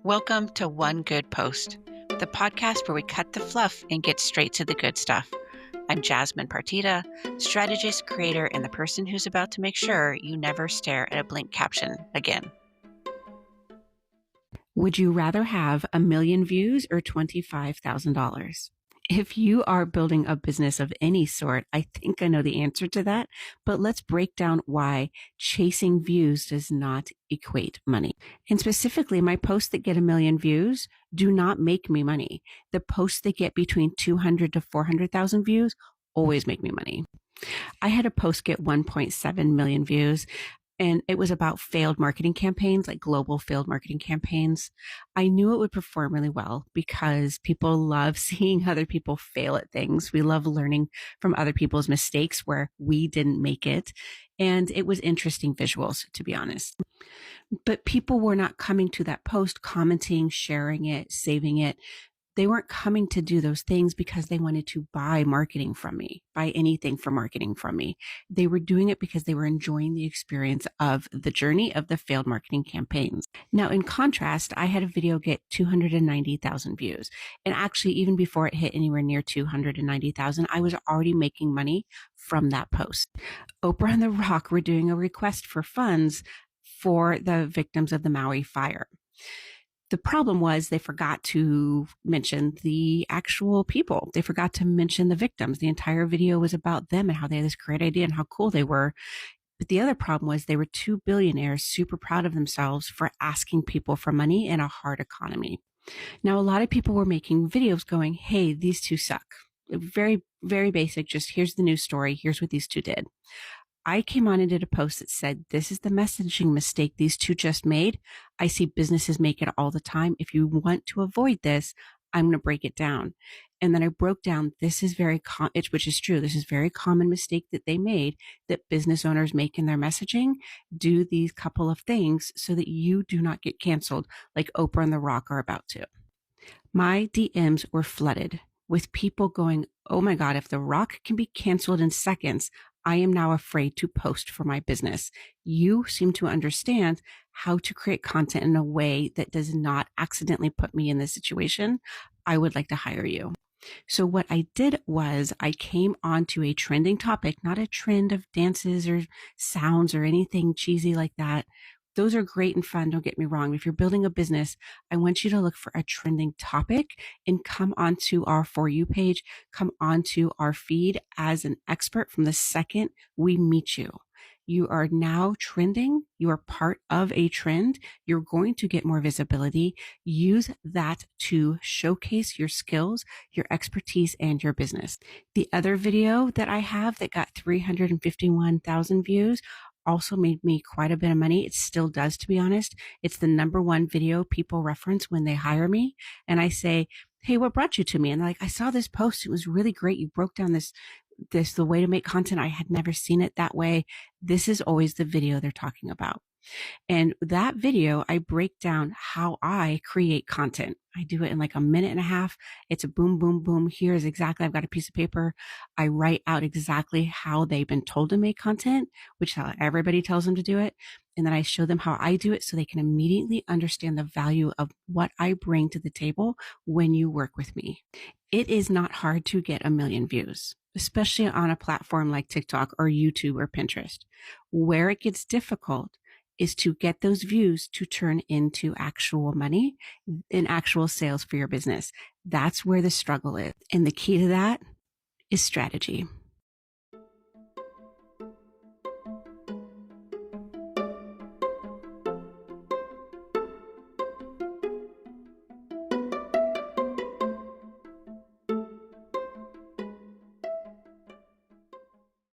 Welcome to One Good Post, the podcast where we cut the fluff and get straight to the good stuff. I'm Jasmine Partita, strategist, creator, and the person who's about to make sure you never stare at a blank caption again. Would you rather have 1 million views or $25,000? If you are building a business of any sort, I think I know the answer to that, but let's break down why chasing views does not equate money. And specifically, my posts that get 1 million views do not make me money. The posts that get between 200 to 400,000 views always make me money. I had a post get 1.7 million views. And it was about failed marketing campaigns, like global failed marketing campaigns. I knew it would perform really well because people love seeing other people fail at things. We love learning from other people's mistakes where we didn't make it. And it was interesting visuals, to be honest. But people were not coming to that post, commenting, sharing it, saving it. They weren't coming to do those things because they wanted to buy marketing from me, buy anything for marketing from me. They were doing it because they were enjoying the experience of the journey of the failed marketing campaigns. Now, in contrast, I had a video get 290,000 views. And actually, even before it hit anywhere near 290,000, I was already making money from that post. Oprah and The Rock were doing a request for funds for the victims of the Maui fire. The problem was they forgot to mention the actual people. They forgot to mention the victims. The entire video was about them and how they had this great idea and how cool they were. But the other problem was they were two billionaires super proud of themselves for asking people for money in a hard economy. Now, a lot of people were making videos going, hey, these two suck. Very, very basic. Just here's the news story. Here's what these two did. I came on and did a post that said, this is the messaging mistake these two just made. I see businesses make it all the time. If you want to avoid this, I'm going to break it down. And then I broke down, this is which is true. This is a very common mistake that they made, that business owners make in their messaging. Do these couple of things so that you do not get canceled like Oprah and The Rock are about to. My DMs were flooded with people going, oh my God, if The Rock can be canceled in seconds, I am now afraid to post for my business. You seem to understand how to create content in a way that does not accidentally put me in this situation. I would like to hire you. So what I did was I came onto a trending topic, not a trend of dances or sounds or anything cheesy like that. Those are great and fun. Don't get me wrong. If you're building a business, I want you to look for a trending topic and come onto our For You page, come onto our feed as an expert from the second we meet you. You are now trending. You are part of a trend. You're going to get more visibility. Use that to showcase your skills, your expertise, and your business. The other video that I have that got 351,000 views also made me quite a bit of money. It still does, to be honest. It's the number one video people reference when they hire me. And I say, hey, what brought you to me? And they're like, I saw this post. It was really great. You broke down the way to make content. I had never seen it that way. This is always the video they're talking about. And that video, I break down how I create content. I do it in like a minute and a half. It's a boom, boom, boom. Here's exactly, I've got a piece of paper. I write out exactly how they've been told to make content, which is how everybody tells them to do it. And then I show them how I do it so they can immediately understand the value of what I bring to the table when you work with me. It is not hard to get 1 million views, especially on a platform like TikTok or YouTube or Pinterest. Where it gets difficult is to get those views to turn into actual money and actual sales for your business. That's where the struggle is. And the key to that is strategy.